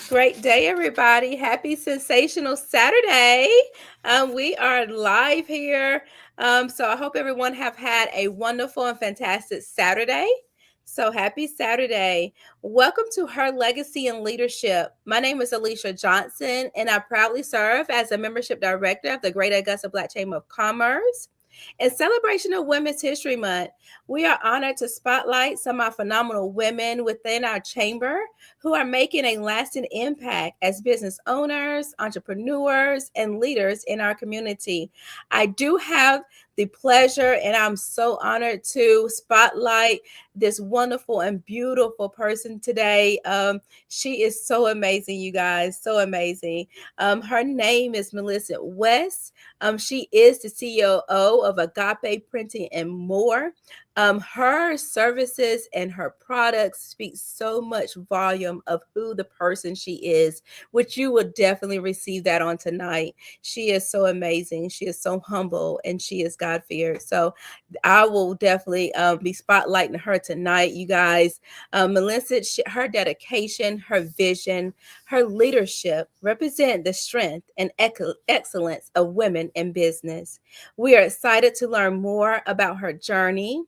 Great day, everybody. Happy Sensational Saturday. We are live here. So I hope everyone have had a wonderful and fantastic Saturday. So happy Saturday. Welcome to Her Legacy and Leadership. My name is Alicia Johnson, and I proudly serve as a membership director of the Greater Augusta Black Chamber of Commerce. In celebration of Women's History Month, we are honored to spotlight some of our phenomenal women within our chamber who are making a lasting impact as business owners, entrepreneurs, and leaders in our community. I do have the pleasure, and I'm so honored to spotlight this wonderful and beautiful person today. She is so amazing, you guys, so amazing. Her name is MILLICENT West. She is the CEO of Agape Printing and More. Her services and her products speak so much volume of who the person she is, which you will definitely receive that on tonight. She is so amazing. She is so humble, and she is God-feared. So I will definitely be spotlighting her tonight, you guys. Melissa, her dedication, her vision, her leadership represent the strength and excellence of women in business. We are excited to learn more about her journey,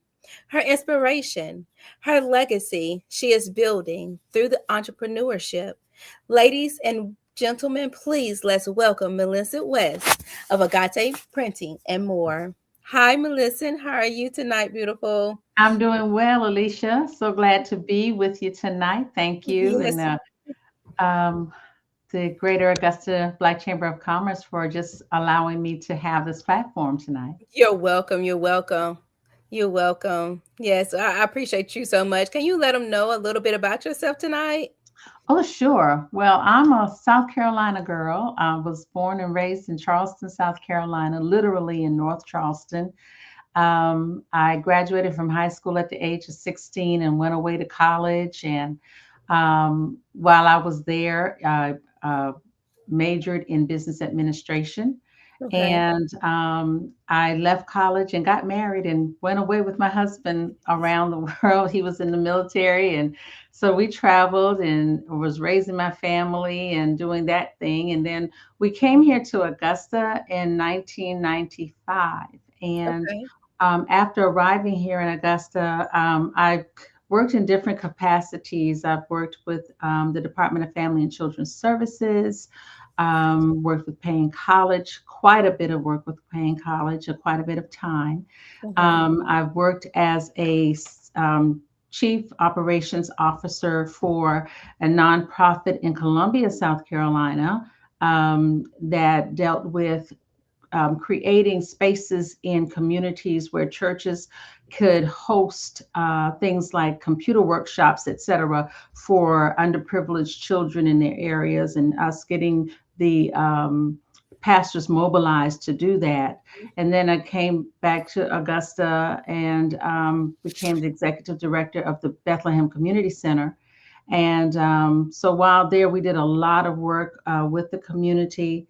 her inspiration, her legacy she is building through the entrepreneurship. Ladies and gentlemen, please let's welcome MILLICENT West of Agate Printing and More. Hi, Millicent. How are you tonight, beautiful? I'm doing well, Alicia. So glad to be with you tonight. Thank you. Yes, And um, the Greater Augusta Black Chamber of Commerce for just allowing me to have this platform tonight. you're welcome. You're welcome. You're welcome. Yes, I appreciate you so much. Can you let them know a little bit about yourself tonight? Oh, sure. Well, I'm a South Carolina girl. I was born and raised in Charleston, South Carolina, literally in North Charleston. I graduated from high school at the age of 16 and went away to college. And while I was there, I majored in business administration. Okay. And I left college and got married and went away with my husband around the world. He was in the military. And so we traveled and was raising my family and doing that thing. And then we came here to Augusta in 1995. And Okay. after arriving here in Augusta, I worked in different capacities. I've worked with the Department of Family and Children's Services, worked with Payne College, quite a bit of work with Payne College, quite a bit of time. Okay. I've worked as a Chief Operations Officer for a nonprofit in Columbia, South Carolina, that dealt with creating spaces in communities where churches could host things like computer workshops, et cetera, for underprivileged children in their areas, and us getting the pastors mobilized to do that. And then I came back to Augusta and became the executive director of the Bethlehem Community Center. And so while there, we did a lot of work with the community.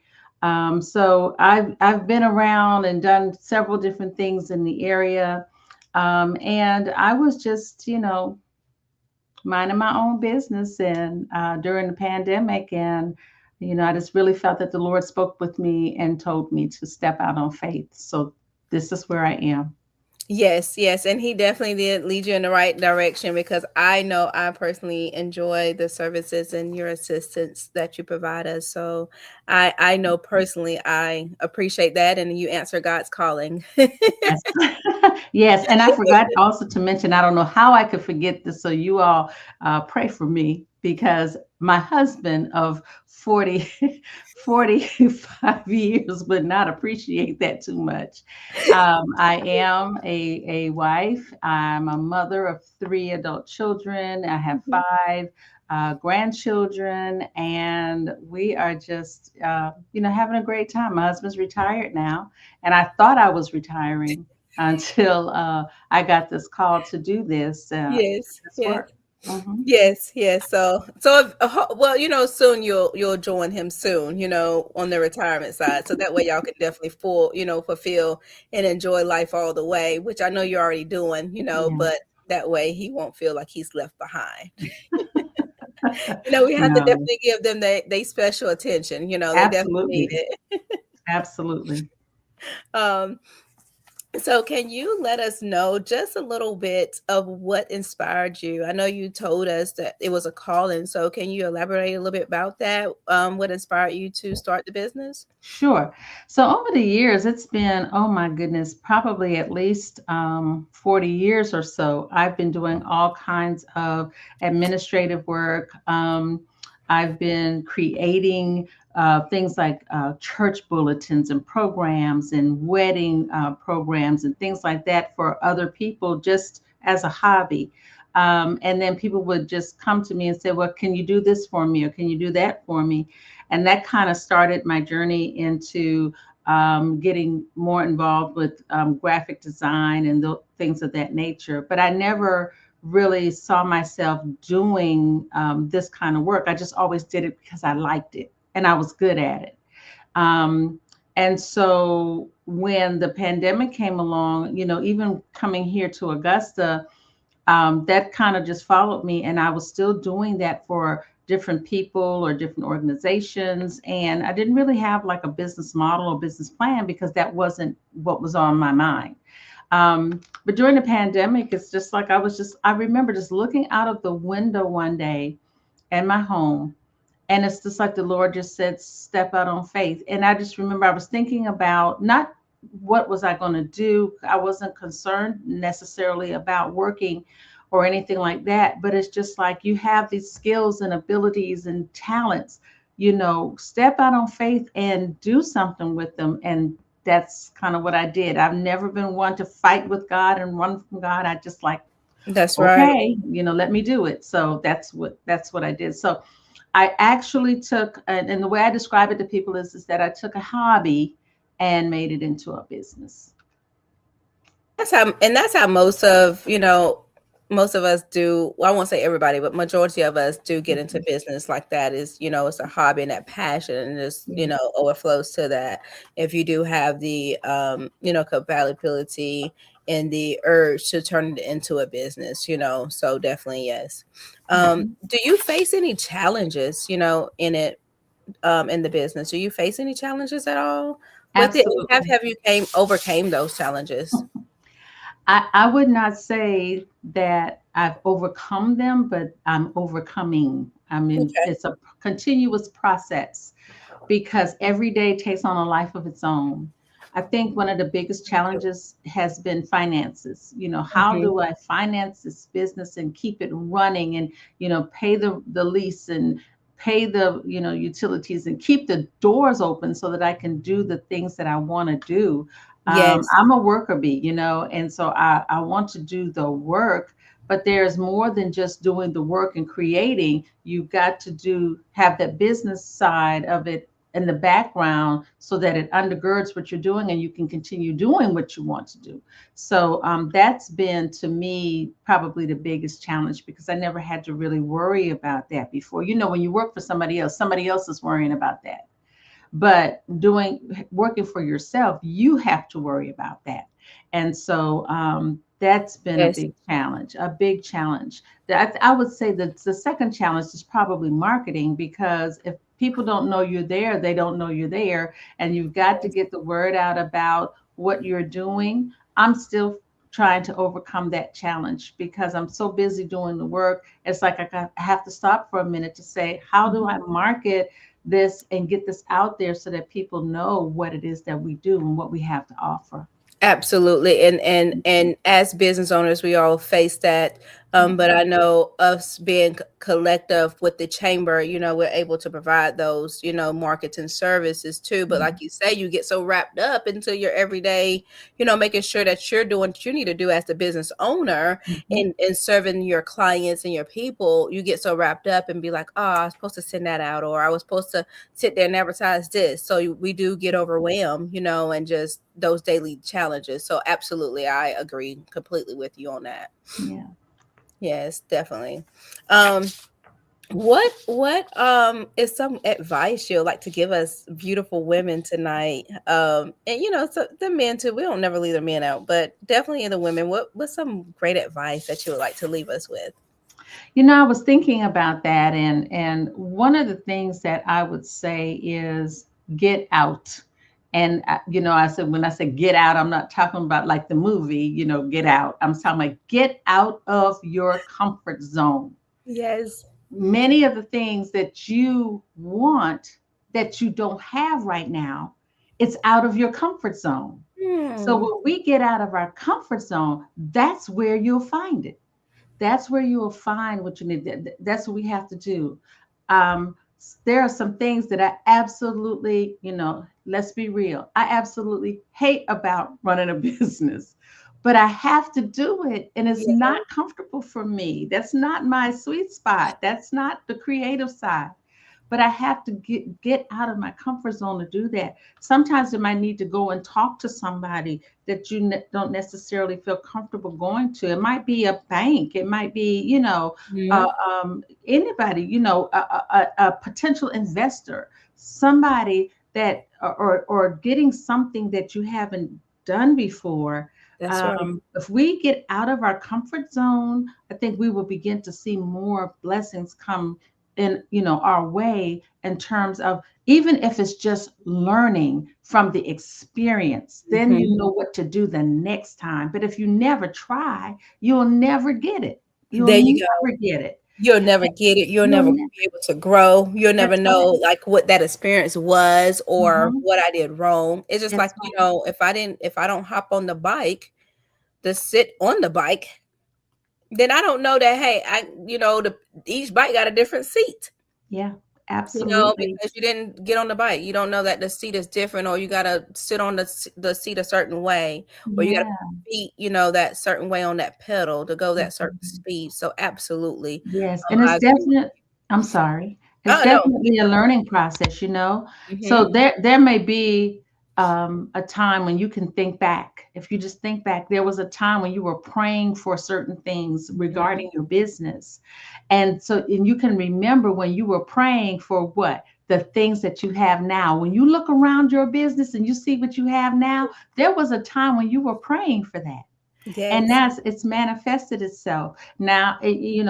So I've been around and done several different things in the area, and I was just minding my own business and during the pandemic, and I just really felt that the Lord spoke with me and told me to step out on faith. So this is where I am. Yes, yes, and he definitely did lead you in the right direction because I know I personally enjoy the services and your assistance that you provide us. So I know personally I appreciate that, and you answer God's calling. Yes. Yes. And I forgot also to mention, I don't know how I could forget this. So you all pray for me because my husband of 40, 45 years would not appreciate that too much. I am a wife. I'm a mother of 3 adult children. I have Mhm. 5 grandchildren, and we are just, having a great time. My husband's retired now, and I thought I was retiring until I got this call to do Yes, this yes. work. Hmm. Yes, yes. Well, soon you'll join him soon, on the retirement side. So that way y'all can definitely fulfill and enjoy life all the way, which I know you're already doing, Yeah. but that way he won't feel like he's left behind. We have to No, definitely give them they special attention. They definitely need absolutely. it. Absolutely. Um, So, can you let us know just a little bit of what inspired you? I know you told us that it was a calling. So, can you elaborate a little bit about that? What inspired you to start the business? Sure. So over the years, it's been, oh my goodness, probably at least 40 years or so. I've been doing all kinds of administrative work. I've been creating things like church bulletins and programs and wedding programs and things like that for other people just as a hobby. And then people would just come to me and say, well, can you do this for me? Or can you do that for me? And that kind of started my journey into getting more involved with graphic design and things of that nature. But I never really saw myself doing this kind of work. I just always did it because I liked it and I was good at it. Um, and so when the pandemic came along, even coming here to Augusta, that kind of just followed me. And I was still doing that for different people or different organizations. And I didn't really have like a business model or business plan because that wasn't what was on my mind. But during the pandemic, it's just like I remember just looking out of the window one day in my home. And it's just like the Lord just said, step out on faith. And I just remember I was thinking about not what was I going to do. I wasn't concerned necessarily about working or anything like that. But it's just like you have these skills and abilities and talents, step out on faith and do something with them. And that's kind of what I did. I've never been one to fight with God and run from God. I just like, That's right. okay, let me do it. So that's what I did. So I actually took, and the way I describe it to people is that I took a hobby and made it into a business. That's how most of us do. Well, I won't say everybody, but majority of us do get into Mhm. business like that. It's a hobby and that passion, and just Yeah. overflows to that. If you do have the compatibility and the urge to turn it into a business, so definitely yes. Mhm. Do you face any challenges, in it, in the business? Do you face any challenges at all with it? And have Absolutely. have you came overcame those challenges? I would not say that I've overcome them, but I'm overcoming. I mean, Okay. it's a continuous process because every day takes on a life of its own. I think one of the biggest challenges has been finances. How Mhm. do I finance this business and keep it running and, pay the lease and pay the, utilities and keep the doors open so that I can do the things that I want to do. Yes, I'm a worker bee, and so I want to do the work, but there's more than just doing the work and creating. You've got to have that business side of it in the background so that it undergirds what you're doing and you can continue doing what you want to do. So that's been to me probably the biggest challenge because I never had to really worry about that before. When you work for somebody else is worrying about that. But working for yourself, you have to worry about that. And so that's been a yes, big challenge, a big challenge. I would say that the second challenge is probably marketing because if people don't know you're there, they don't know you're there. And you've got to yes. get the word out about what you're doing. I'm still trying to overcome that challenge because I'm so busy doing the work. It's like I have to stop for a minute to say, how do Mhm. I market this and get this out there so that people know what it is that we do and what we have to offer. Absolutely. And as business owners, we all face that. But I know us being collective with the chamber, we're able to provide those, marketing services too. But like Mhm. you say, you get so wrapped up into your everyday, making sure that you're doing what you need to do as the business owner Mhm. and serving your clients and your people. You get so wrapped up and be like, oh, I was supposed to send that out, or I was supposed to sit there and advertise this. So we do get overwhelmed, and just those daily challenges. So absolutely, I agree completely with you on that. Yeah. Yes, definitely. Um, what is some advice you'd like to give us beautiful women tonight? And so the men too. We don't never leave the men out, but definitely the women. What's some great advice that you would like to leave us with? I was thinking about that, and one of the things that I would say is get out. And I said, when I said get out, I'm not talking about like the movie, get out. I'm talking about get out of your comfort zone. Yes. Many of the things that you want that you don't have right now, it's out of your comfort zone. So Hmm. when we get out of our comfort zone, that's where you'll find it. That's where you will find what you need. That's what we have to do. Um, there are some things that I absolutely, let's be real, I absolutely hate about running a business, but I have to do it. And it's Yeah. not comfortable for me. That's not my sweet spot. That's not the creative side. But I have to get out of my comfort zone to do that. Sometimes I might need to go and talk to somebody that you don't necessarily feel comfortable going to. It might be a bank. It might be, Mhm. anybody, a potential investor, somebody that, or getting something that you haven't done before. That's right. If we get out of our comfort zone, I think we will begin to see more blessings come in, our way, in terms of, even if it's just learning from the experience, then Mhm. you know what to do the next time. But if you never try, you'll never get it. You'll There you go. never get it. You'll never get it. You'll You'll never never. be able to grow. You'll never That's right. know like what that experience was or Hmm. what I did wrong. It's just like, That's right. if I don't hop on the bike to sit on the bike, then I don't know that, hey, each bike got a different seat. Yeah, absolutely. Because you didn't get on the bike. You don't know that the seat is different, or you gotta sit on the seat a certain way, or you gotta Yeah. put your feet, that certain way on that pedal to go that certain Mhm. speed. So absolutely, Yes, and I it's agree with definite. I'm sorry. It's oh, no, keep definitely a going. learning process. Mhm. So there may be a time when you can think back. If you just think back, there was a time when you were praying for certain things Mhm. regarding your business, and you can remember when you were praying for what, the things that you have now. When you look around your business and you see what you have now, there was a time when you were praying for that, and Yes. now it's manifested itself now.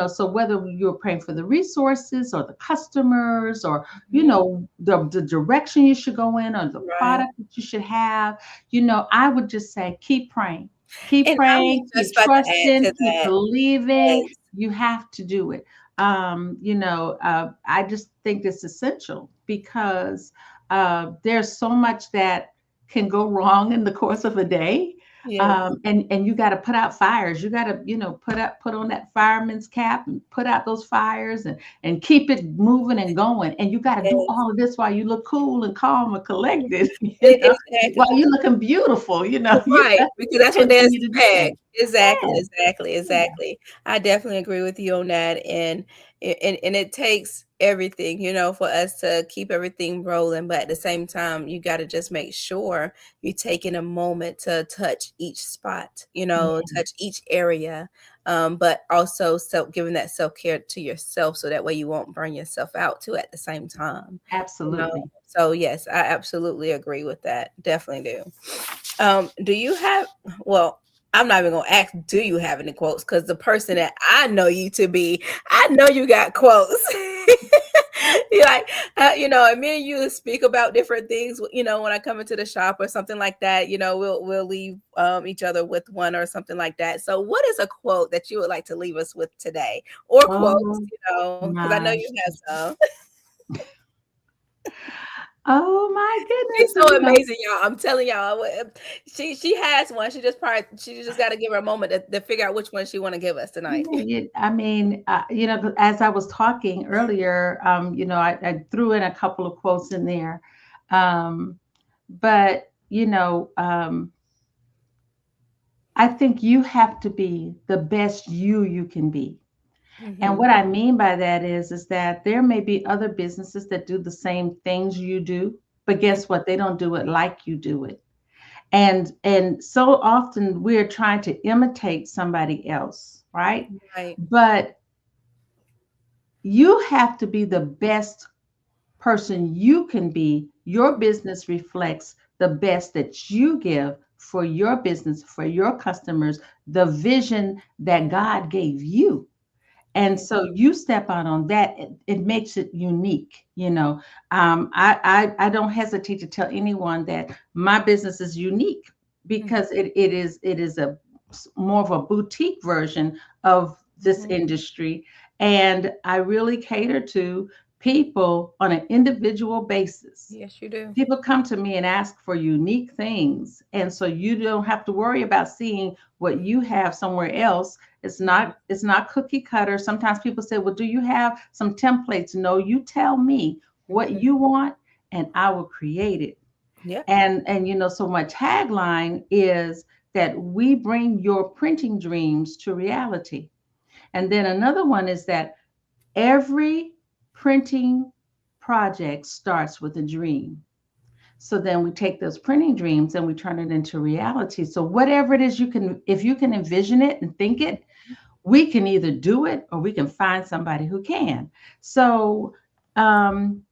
So whether you're praying for the resources or the customers, or Mhm. the direction you should go in, or the Right. product that you should have, I would just say keep praying, keep And I was praying, keep just about to add trusting, to keep that. believing. Yes. You have to do it. I just think it's essential because there's so much that can go wrong in the course of a day. Yes. And you got to put out fires. You got to, put on that fireman's cap and put out those fires, and keep it moving and going. And you got to do Yes. all of this while you look cool and calm and collected, while Exactly. you're looking beautiful. You Right, got because that's to what they continue to do that. expect. Exactly, Yeah, exactly, yeah, exactly. I definitely agree with you on that, and it takes everything, for us to keep everything rolling. But at the same time, you got to just make sure you're taking a moment to touch each spot, yeah, touch each area, but also self giving that self care to yourself, so that way you won't burn yourself out too at the same time. You know. absolutely. So yes, I absolutely agree with that. Definitely do. Do you have, well, I'm not even gonna ask, do you have any quotes? Because the person that I know you to be, I know you got quotes. You like, and me and you speak about different things. When I come into the shop or something like that, we'll leave each other with one or something like that. So, what is a quote that you would like to leave us with today, or quotes? Oh Because I know my, you have some. oh my She's goodness. so amazing, y'all. I'm telling y'all, she has one. She just got to give her a moment to figure out which one she want to give us tonight. Yeah, I mean, as I was talking earlier, I threw in a couple of quotes in there. But, I think you have to be the best you can be. And Hmm. what I mean by that is that there may be other businesses that do the same things you do, but guess what? They don't do it like you do it. And so often we're trying to imitate somebody else, right? Right. But you have to be the best person you can be. Your business reflects the best that you give for your business, for your customers, the vision that God gave you. And so you step out on that, it makes it unique. I don't hesitate to tell anyone that my business is unique because it is a more of a boutique version of this Mhm. industry. And I really cater to people on an individual basis. Yes, you do. People come to me and ask for unique things. And so you don't have to worry about seeing what you have somewhere else. Mhm. It's not cookie cutter. Sometimes people say, well, do you have some templates? No, you tell me what Mhm. you want and I will create it. Yep. And so my tagline is that we bring your printing dreams to reality. And then another one is that every printing project starts with a dream. So then we take those printing dreams and we turn it into reality. So whatever it is, if you can envision it and think it, we can either do it or we can find somebody who can. So um,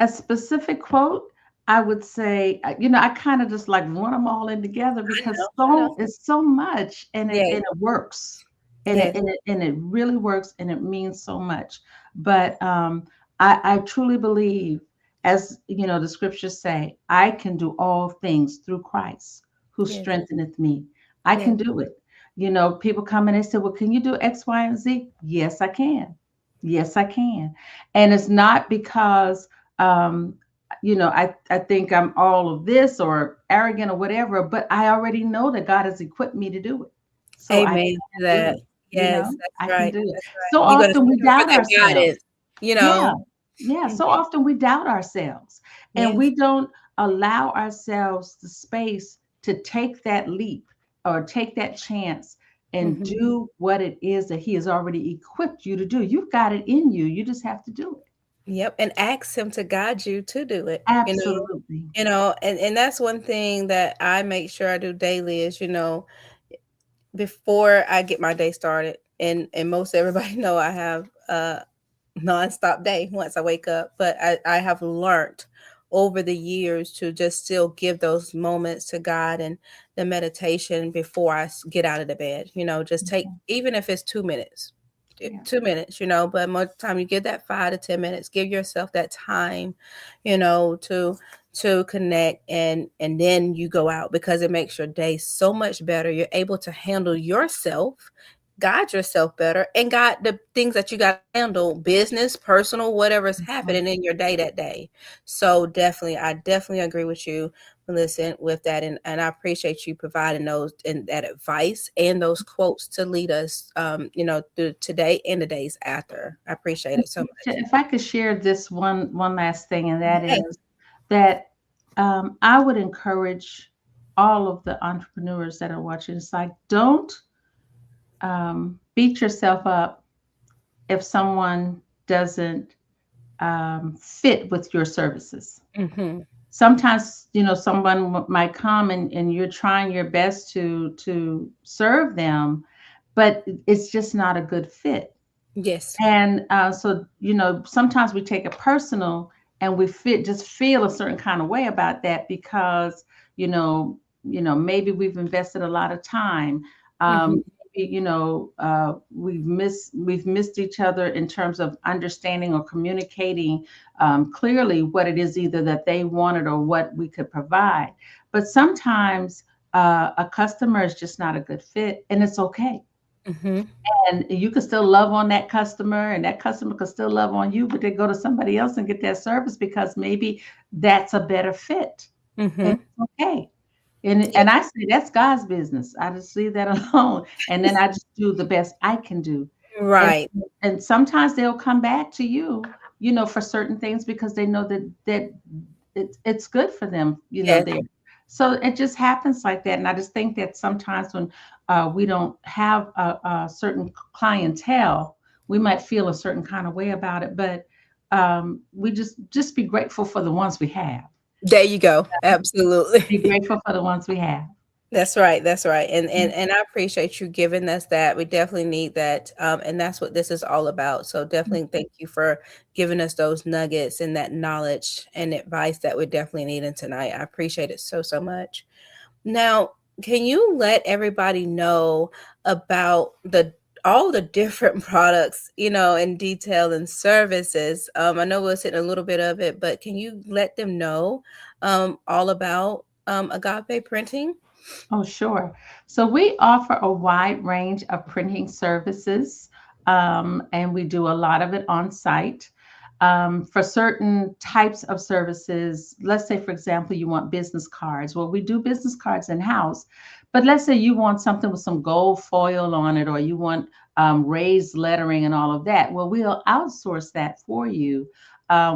a specific quote, I would say, I kind of just like run them all in together I know. because I know. it's so much, and it Yes. and it works, and it Yes. and it and it really works, and it means so much. But I truly believe, as the scriptures say, I can do all things through Christ who Yes. strengtheneth me. I Yes. can do it. People come and they say, "Well, can you do X, Y, and Z?" Yes, I can. Yes, I can. And it's not because um, I think I'm all of this or arrogant or whatever, but I already know that God has equipped me to do it. So I Amen to can do that. it. Yes, that's I can right. do it. That's So right. You're gonna often we seek Him for doubt that ourselves. guidance. You Yeah. know. Yeah. Mhm. So often we doubt ourselves and Yes. we don't allow ourselves the space to take that leap or take that chance and Mhm. do what it is that He has already equipped you to do. You've got it in you. You just have to do it. Yep, and ask Him to guide you to do it. Absolutely. And that's one thing that I make sure I do daily is, before I get my day started, and most everybody know I have nonstop day once I wake up. But I have learned over the years to just still give those moments to God and the meditation before get out of the bed. Just take, Mhm. even if it's 2 minutes, Yeah. 2 minutes, but most time you give that 5 to 10 minutes, give yourself that time, to connect, and then you go out because it makes your day so much better. You're able to handle yourself, guide yourself better, and guide the things that you got to handle, business, personal, whatever's Mhm. happening in your day that day. So definitely, I definitely agree with you, Melissa, with that. And I appreciate you providing those and that advice and those quotes to lead us, through today and the days after. I appreciate it so much. If I could share this one last thing, and that Yes. is that I would encourage all of the entrepreneurs that are watching. It's like, don't beat yourself up if someone doesn't fit with your services. Mm-hmm. Sometimes, someone might come and you're trying your best to serve them, but it's just not a good fit. Yes. And so, sometimes we take it personal and we just feel a certain kind of way about that because, maybe we've invested a lot of time. Mm-hmm. Maybe, we've missed each other in terms of understanding or communicating clearly what it is either that they wanted or what we could provide. But sometimes a customer is just not a good fit, and it's okay, Mm-hmm. and you can still love on that customer and that customer can still love on you, but they go to somebody else and get that service because maybe that's a better fit, and Mm-hmm. it's okay. And Yes. I say that's God's business. I just leave that alone, and then I just do the best I can do. and Right. and sometimes they'll come back to you, for certain things because they know that it's good for them, Yes. there. So it just happens like that. And I just think that sometimes when we don't have a certain clientele, we might feel a certain kind of way about it. But we just be grateful for the ones we have. There you go. Absolutely. Be grateful for the ones we have. That's right. That's right. And I appreciate you giving us that. We definitely need that. And that's what this is all about. So definitely thank you for giving us those nuggets and that knowledge and advice that we're definitely needing tonight. I appreciate it so, so much. Now, can you let everybody know about the all the different products, in detail and services. I know we'll sit in a little bit of it, but can you let them know all about Agape Printing? Oh, sure. So we offer a wide range of printing services, and we do a lot of it on site. For certain types of services, let's say, for example, you want business cards. Well, we do business cards in house, but let's say you want something with some gold foil on it, or you want raised lettering and all of that. Well, we'll outsource that for you.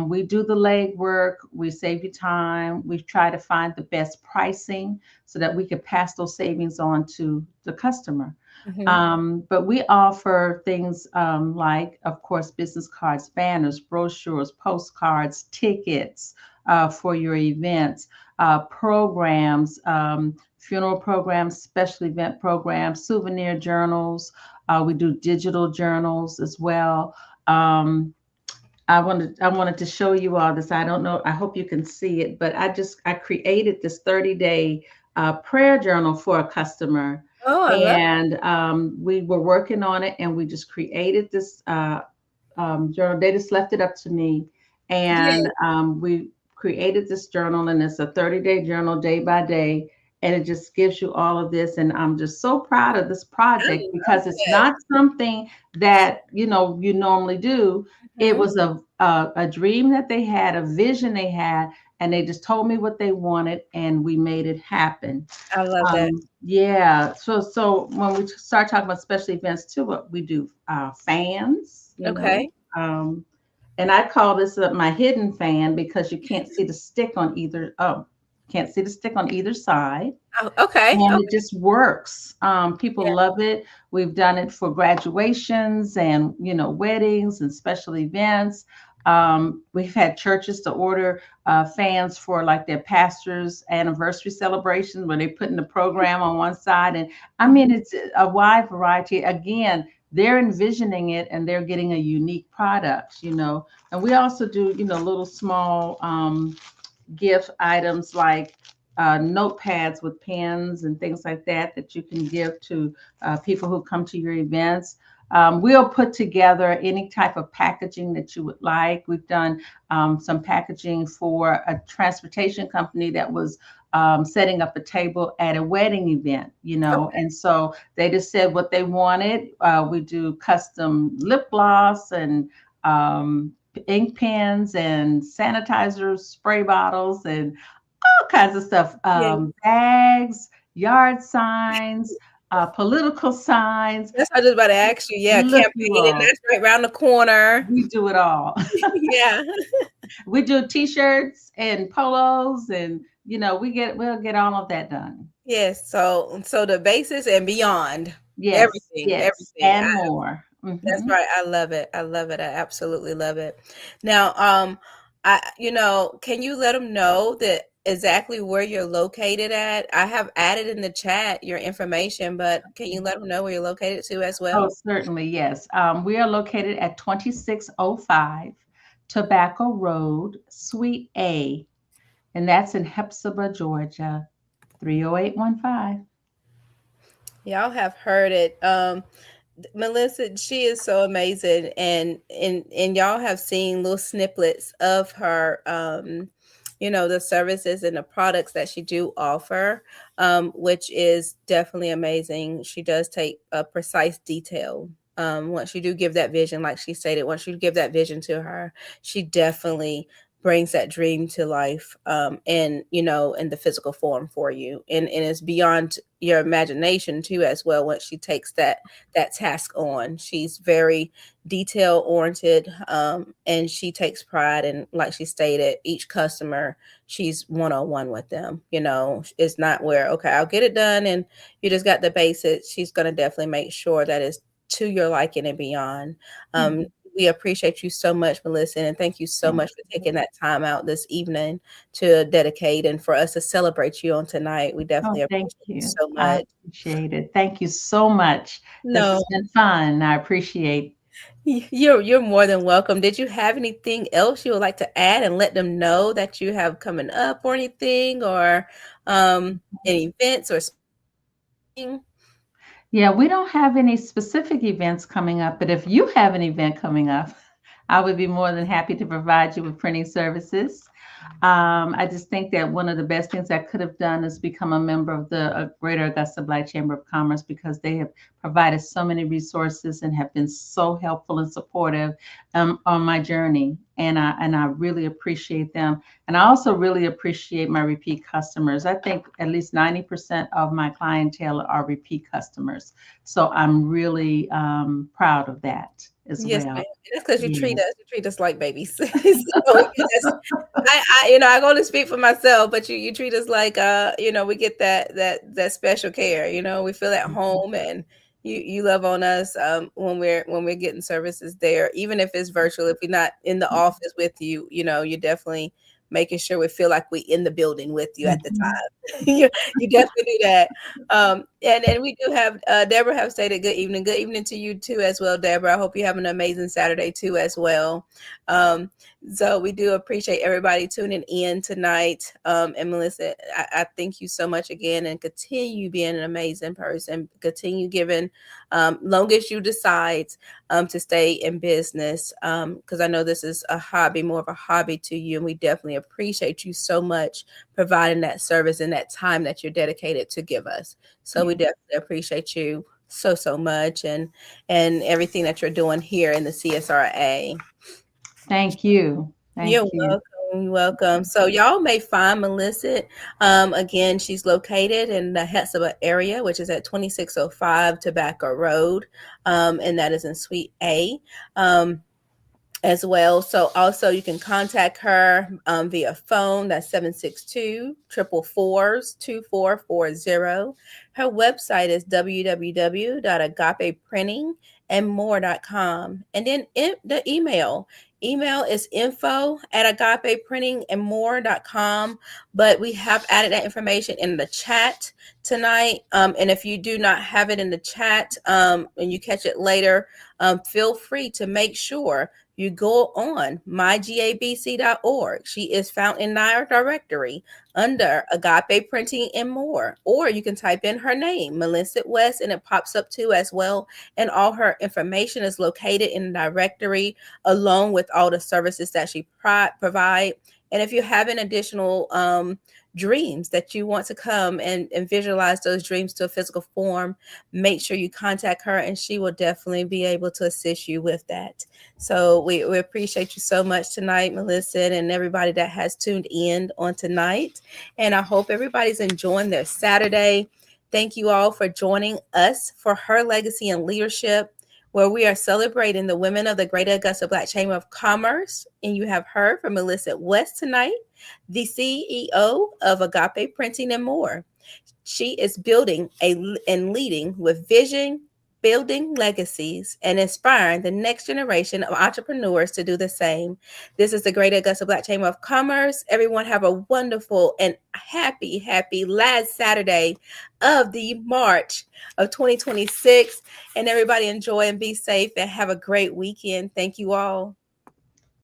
We do the legwork, we save you time, we try to find the best pricing so that we could pass those savings on to the customer. Hmm. But we offer things like, of course, business cards, banners, brochures, postcards, tickets for your events, programs, funeral programs, special event programs, souvenir journals. We do digital journals as well. Um, I wanted to show you all this. I don't know. I hope you can see it, but I created this 30-day prayer journal for a customer, Oh, I love. and we were working on it, and we just created this journal. They just left it up to me, and Yeah, we created this journal, and it's a 30-day journal, day by day, and it just gives you all of this. And I'm just so proud of this I project love because it's it. not something that you normally do. It Hmm. was a dream that they had, a vision they had, and they just told me what they wanted, and we made it happen. I love that. Yeah. So when we start talking about special events too, what we do, fans, Okay. and I call this my hidden fan because you can't see the stick on either. Oh, can't see the stick on either side, Oh, okay. and it Okay. just works. People Yeah. love it. We've done it for graduations and weddings and special events. We've had churches to order fans for like their pastor's anniversary celebration where they put in the program on one side, and I mean Mhm. it's a wide variety. Again, they're envisioning it and they're getting a unique product. And we also do little small gift items like notepads with pens and things like that you can give to people who come to your events. We'll put together any type of packaging that you would like. We've done some packaging for a transportation company that was setting up a table at a wedding event, and so they just said what they wanted. We do custom lip gloss and ink pens and sanitizers, spray bottles, and all kinds of stuff. Yeah. Bags, yard signs, political signs. That's what I was just about to ask you. Yeah, Look, you campaigning, all, that's right around the corner. we do it all. Yeah. We do t-shirts and polos, and we'll get all of that done. Yes. So the basis and beyond. Yes, Everything. yes, Everything. and more. That's Hmm. right. I love it. I love it. I absolutely love it. Now, can you let them know that exactly where you're located at? I have added in the chat your information, but can you let them know where you're located to as Oh, well? certainly, yes. We are located at 2605 Tobacco Road, Suite A, and that's in Hepzibah, Georgia, 30815. Y'all have heard it. Melissa, she is so amazing, and y'all have seen little snippets of her, the services and the products that she do offer, which is definitely amazing. She does take a precise detail. Once you do give that vision, like she stated, once you give that vision to her, she definitely brings that dream to life, in the physical form for you, and it's beyond your imagination too as well. Once she takes that task on, she's very detail oriented, and she takes pride in, like she stated, each customer. She's one-on-one with them. It's not where, okay, I'll get it done and you just got the basics. She's going to definitely make sure that it's to your liking and beyond. um, Mhm. we appreciate you so much, Melissa, and thank you so Thank much for you. taking that time out this evening to dedicate and for us to celebrate you on tonight. We Oh, definitely thank appreciate you you. so I much. appreciate it. Thank you so much. This No, has been fun. I appreciate. you're more than welcome. Did you have anything else you would like to add and let them know that you have coming up or anything, or any events or something? Yeah, we don't have any specific events coming up, but if you have an event coming up, I would be more than happy to provide you with printing services. I just think that one of the best things I could have done is become a member of the Greater Augusta Black Chamber of Commerce, because they have provided so many resources and have been so helpful and supportive on my journey. And I really appreciate them. And I also really appreciate my repeat customers. I think at least 90% of my clientele are repeat customers. So I'm really proud of that as Yes, ma'am. well. And that's because Yeah. you treat us like babies. So yes, I can only speak for myself, but you treat us like we get that special care. We feel at home, and you love on us when we're getting services there, even if it's virtual. If we're not in the office with you, you're definitely making sure we feel like we're in the building with you at the Mhm. time. You definitely do that. And we do have Deborah have stated good evening. Good evening to you too as well, Deborah. I hope you have an amazing Saturday too as well. Um, so we do appreciate everybody tuning in tonight. And Melissa, I thank you so much again, and continue being an amazing person. Continue giving, long as you decide to stay in business, because I know this is a hobby, more of a hobby to you, and we definitely appreciate you so much providing that service and that time that you're dedicated to give us. So we Yeah. definitely appreciate you so much, and everything that you're doing here in the CSRA. Thank you. You're Thank you. welcome. You're welcome. So y'all may find Melissa. Again, she's located in the Hetzler area, which is at 2605 Tobacco Road, and that is in Suite A. As well. So also you can contact her via phone. That's 762-444-2440. Her website is www.agapeprintingandmore.com. And then the email is info@agapeprintingandmore.com. But we have added that information in the chat tonight. And if you do not have it in the chat and you catch it later, feel free to make sure you go on mygabc.org. She is found in our directory under Agape Printing and More. Or you can type in her name, Millicent West, and it pops up too as well. And all her information is located in the directory, along with all the services that she provide. And if you have an additional dreams that you want to come and visualize those dreams to a physical form, make sure you contact her, and she will definitely be able to assist you with that. So we appreciate you so much tonight, Melissa, and everybody that has tuned in on tonight. And I hope everybody's enjoying their Saturday. Thank you all for joining us for Her Legacy and Leadership, where we are celebrating the women of the Greater Augusta Black Chamber of Commerce. And you have heard from Melissa West tonight, the CEO of Agape Printing and More. She is building and leading with vision, building legacies, and inspiring the next generation of entrepreneurs to do the same. This is the Greater Augusta Black Chamber of Commerce. Everyone have a wonderful and happy last Saturday of the March of 2026. And everybody enjoy and be safe and have a great weekend. Thank you all.